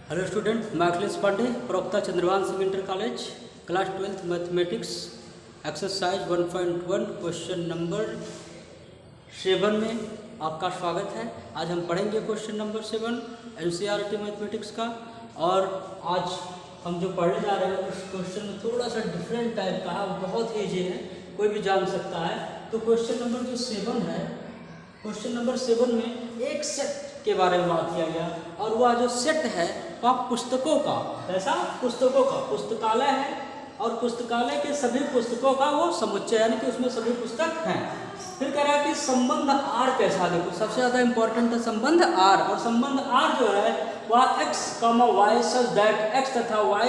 Hello student, मैं अखिलेश पांडे, प्रवक्ता Chandrabhan Singh inter college, class 12th mathematics, exercise 1.1 question number 7 में आपका स्वागत है। आज हम पढ़ेंगे क्वेश्चन नंबर 7 एनसीईआरटी मैथमेटिक्स का। और आज हम जो पढ़ने जा रहे हैं उस क्वेश्चन में थोड़ा सा डिफरेंट टाइप का है, बहुत ईजी है, कोई भी जान सकता है। तो क्वेश्चन नंबर जो 7 है, क्वेश्चन नंबर 7 में एक सेट के बारे में बात किया गया, और वह जो सेट है वह पुस्तकों का, ऐसा पुस्तकों का पुस्तकालय है, और पुस्तकालय के सभी पुस्तकों का वो समुच्चय, यानी कि उसमें सभी पुस्तक हैं। फिर कह रहा है कि संबंध आर कैसा, देखो सबसे ज़्यादा इंपॉर्टेंट है संबंध आर। और संबंध आर जो है वह x, y such that x तथा y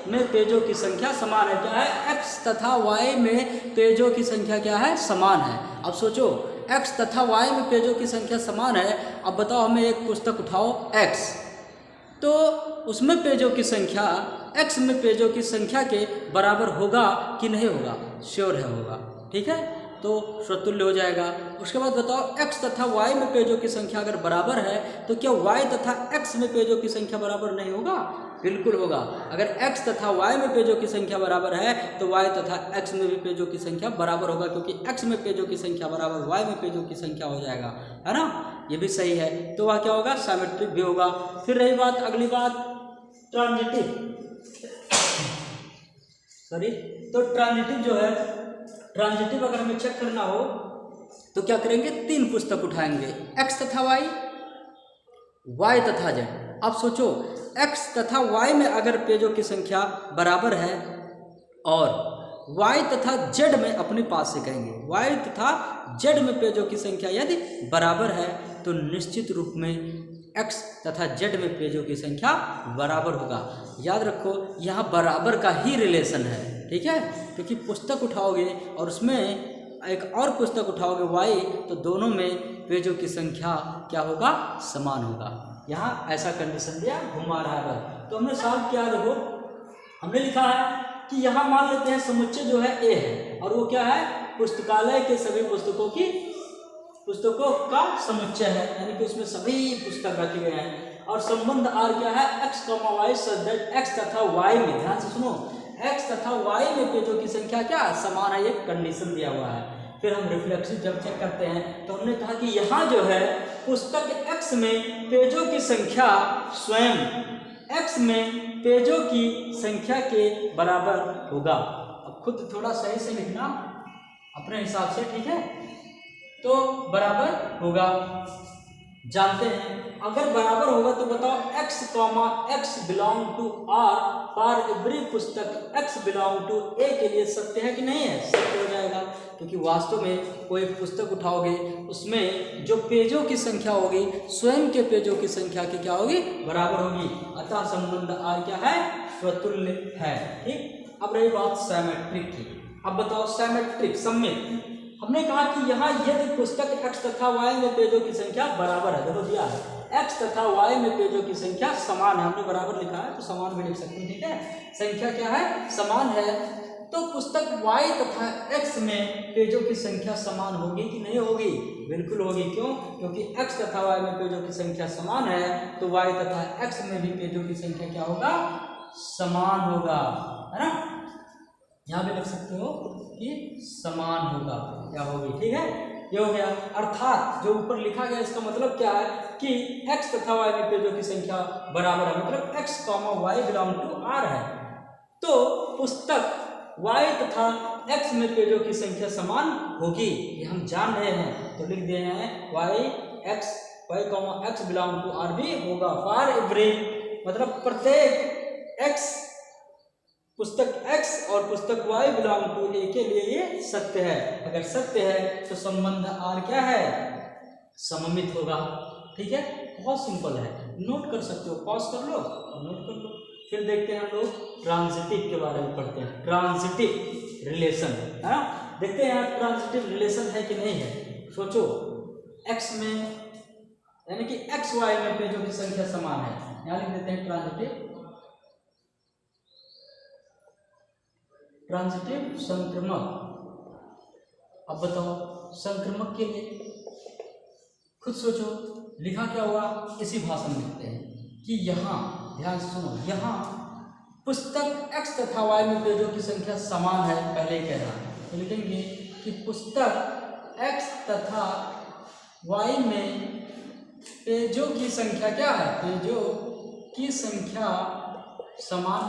में पेजों की संख्या समान है। क्या है? x तथा y में पेजों की संख्या क्या है? समान है। अब सोचो, x तथा y में पेजों की संख्या समान है। अब बताओ, हमें एक पुस्तक उठाओ x, तो उसमें पेजों की संख्या x में पेजों की संख्या के बराबर होगा कि नहीं होगा? श्योर है होगा, ठीक है, तो स्वतुल्य हो जाएगा। उसके बाद बताओ, x तथा y में पेजों की संख्या अगर बराबर है तो क्या y तथा x में पेजों की संख्या बराबर नहीं होगा? बिल्कुल होगा। अगर x तथा y में पेजों की संख्या बराबर है तो y तथा x में भी पेजों की संख्या बराबर होगा, क्योंकि x में पेजों की संख्या बराबर y में पेजों की संख्या हो जाएगा, है ना? ये भी सही है, तो वह क्या होगा? सिमेट्रिक भी होगा। फिर रही बात, अगली बात ट्रांजिटिव, सॉरी, तो ट्रांजिटिव जो है, ट्रांजिटिव अगर हमें चेक करना हो तो क्या करेंगे? 3 पुस्तक उठाएंगे, x तथा y तथा z। अब सोचो, x तथा y में अगर पेजों की संख्या बराबर है और y तथा z में अपने पास से कहेंगे, y तथा z में पेजों की संख्या यदि बराबर है तो निश्चित रूप में x तथा z में पेजों की संख्या बराबर होगा। याद रखो, यहाँ बराबर का ही रिलेशन है, ठीक है, क्योंकि पुस्तक उठाओगे और उसमें एक और पुस्तक उठाओगे y, तो दोनों में पेजों की संख्या क्या होगा? समान होगा। यहाँ ऐसा कंडीशन दिया, घुमा रहा है। तो हमने सॉल्व किया, देखो हमने लिखा है कि यहाँ मान लेते हैं समुच्चय जो है A है, और वो क्या है? पुस्तकालय के सभी पुस्तकों का समुच्चय है, यानी कि उसमें सभी पुस्तक रखे गए हैं। और संबंध R क्या है? x, y such that x तथा y में, ध्यान से सुनो, x तथा y में पेजों की संख्या क्या समान है, ये कंडीशन दिया हुआ है। फिर हम रिफ्लेक्सिव जब चेक करते हैं तो हमने कहा कि यहाँ जो है पुस्तक x में पेजों की संख्या स्वयं x में पेजों की संख्या के बराबर होगा। अब खुद थोड़ा सही से लिखना अपने हिसाब से, ठीक है, तो बराबर होगा, जानते हैं। अगर बराबर होगा तो बताओ, x belong to r for every पुस्तक x बिलोंग टू a के लिए सत्य है कि नहीं है? सत्य हो जाएगा, क्योंकि वास्तव में कोई पुस्तक उठाओगे उसमें जो पेजों की संख्या होगी स्वयं के पेजों की संख्या की क्या होगी? बराबर होगी। अतः संबंध R क्या है? स्वतुल्य है, ठीक। अब रही बात सिमेट्रिक की। अब बताओ सिमेट्रिक, सममित। हमने कहा कि यहाँ यदि पुस्तक x तथा y में पेजों की संख्या बराबर है, देखो दिया है x तथा y में पेजों की संख्या समान है, हमने बराबर लिखा है तो समान भी लिख सकते हैं, ठीक है। संख्या क्या है? समान है, तो पुस्तक y तथा x में पेजों की संख्या समान होगी कि नहीं होगी? बिल्कुल होगी। क्यों? क्योंकि x तथा y में पेजों की संख्या समान है, तो y तथा x में भी पेजों की संख्या क्या होगा? समान होगा, है ना? यहाँ भी लिख सकते हो कि समान होगा, क्या होगी, ठीक है, ये हो गया। अर्थात जो ऊपर लिखा गया इसका मतलब क्या है कि x तथा y में पेजों की संख्या बराबर है, मतलब x, y belong to r है, तो पुस्तक y तथा x में पेजों की संख्या समान होगी, ये हम जान रहे हैं, तो लिख दिए हैं y, x belong to r भी होगा। फॉर एवरी, मतलब प्रत्येक x, पुस्तक x और पुस्तक y बिलोंग टू a के लिए ये सत्य है। अगर सत्य है तो संबंध R क्या है? सममित होगा, ठीक है। बहुत सिंपल है, नोट कर सकते हो, पॉज कर लो और नोट कर लो। फिर देखते हैं हम लोग ट्रांजिटिव के बारे में पढ़ते हैं, ट्रांजिटिव रिलेशन, है ना। देखते हैं यहाँ ट्रांजिटिव रिलेशन है कि नहीं है। सोचो, x में यानी कि x y में पेजों की संख्या समान है, यहाँ लिख देते हैं ट्रांजिटिव संक्रमक। अब बताओ, संक्रमक के लिए खुद सोचो, लिखा क्या हुआ, इसी भाषा में लिखते हैं कि यहाँ ध्यान से सुनो, यहाँ पुस्तक x तथा y में पेजों की संख्या समान है, पहले ही कह रहा है, तो लिखेंगे कि पुस्तक x तथा y में पेजों की संख्या क्या है, पेजों की संख्या समान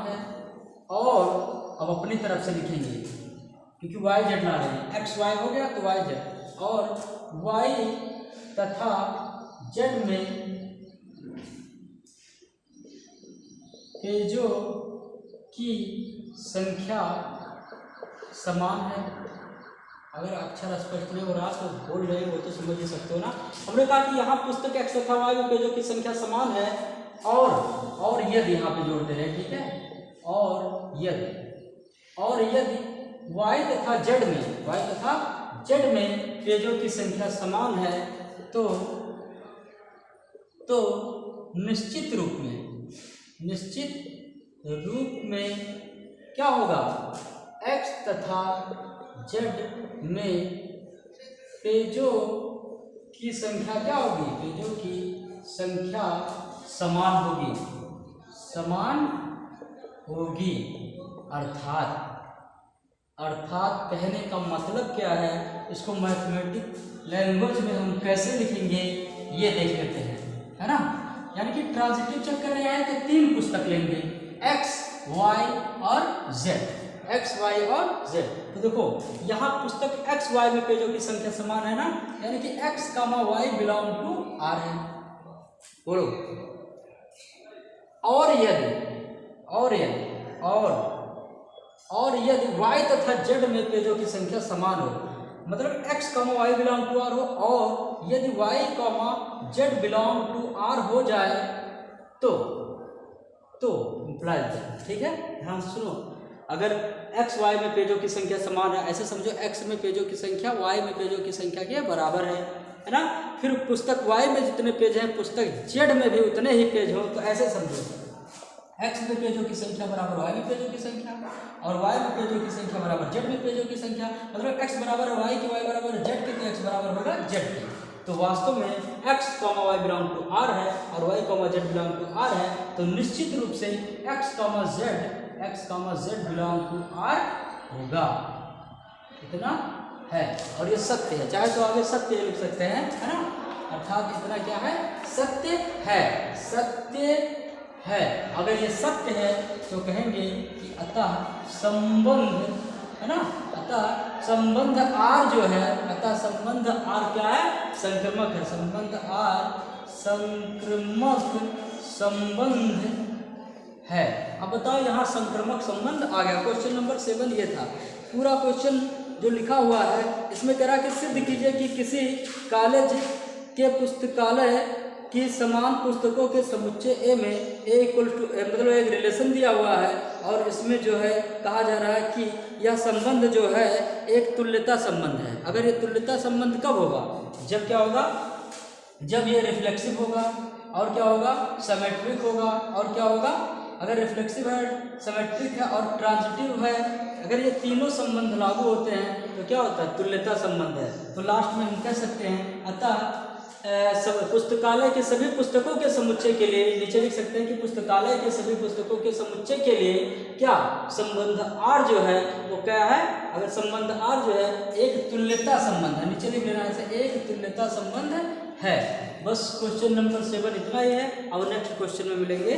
है। और अब अपनी तरफ से लिखेंगे, क्योंकि y z ला रहे हैं, x y हो गया तो y z, और y तथा z में पेजों की संख्या समान है। अगर अक्षर स्पष्ट नहीं हो रहा तो बोल रहे हो तो समझ ही सकते हो ना। हमने कहा कि यहाँ पुस्तक x तथा y में पेजों की संख्या समान है, और यदि यहाँ पे जोड़ दे रहे हैं, ठीक है, और यदि y तथा z में पेजों की संख्या समान है तो निश्चित रूप में क्या होगा, x तथा z में पेजों की संख्या क्या होगी, पेजों की संख्या समान होगी। अर्थात कहने का मतलब क्या है, इसको मैथमेटिक लैंग्वेज में हम कैसे लिखेंगे ये देख लेते हैं, है ना। यानी कि ट्रांजिटिव चेक करने आए तो 3 पुस्तक लेंगे, x, y और z, तो देखो यहाँ पुस्तक x y में पेजों की संख्या समान है ना, यानी कि x, y belong to r है, बोलो। और यदि y तथा z में पेजों की संख्या समान हो, मतलब x, y belong to r हो, और यदि y, z belong to r हो जाए तो इम्प्लाइज है, ठीक है। ध्यान से सुनो, अगर x y में पेजों की संख्या समान है, ऐसे समझो x में पेजों की संख्या y में पेजों की संख्या के बराबर है ना। फिर पुस्तक y में जितने पेज हैं पुस्तक z में भी उतने ही पेज हो, तो ऐसे समझो x में पेजों की संख्या बराबर y में पेजों की संख्या, और y में पेजों की संख्या बराबर z में पेजों की संख्या, मतलब x बराबर है y की, y बराबर है z की, तो x बराबर होगा z की। तो वास्तव में x, y belong to r है और y, z belong to r है, तो निश्चित रूप से x, z belong to r होगा, इतना है। और ये सत्य है, चाहे तो आगे सत्य लिख सकते हैं, है ना। अर्थात इतना क्या है, सत्य है। अगर ये सत्य है तो कहेंगे कि अतः संबंध, है ना, अतः संबंध R जो है, अतः संबंध R क्या है, संक्रमक है, संबंध R संक्रमक संबंध है। अब बताओ यहाँ संक्रमक संबंध आ गया। क्वेश्चन नंबर 7 ये था। पूरा क्वेश्चन जो लिखा हुआ है इसमें कह रहा कि सिद्ध कीजिए कि किसी कॉलेज के पुस्तकालय की समान पुस्तकों के समुच्चय ए में ए इक्वल टू, मतलब एक रिलेशन दिया हुआ है, और इसमें जो है कहा जा रहा है कि यह संबंध जो है एक तुल्यता संबंध है। अगर ये तुल्यता संबंध कब होगा, जब क्या होगा, जब ये रिफ्लेक्सिव होगा, और क्या होगा, सिमेट्रिक होगा, और क्या होगा, अगर रिफ्लेक्सिव है, सिमेट्रिक है और ट्रांजिटिव है, अगर ये तीनों संबंध लागू होते हैं तो क्या होता है, तुल्यता संबंध है। तो लास्ट में हम कह सकते हैं अतः पुस्तकालय के सभी पुस्तकों के समुच्चय के लिए, नीचे लिख सकते हैं कि पुस्तकालय के सभी पुस्तकों के समुच्चय के लिए क्या संबंध R जो है वो क्या है, अगर संबंध R जो है एक तुल्यता संबंध है, नीचे लिख लेना है, एक तुल्यता संबंध है। बस क्वेश्चन नंबर 7 इतना ही है। अब नेक्स्ट क्वेश्चन में मिलेंगे।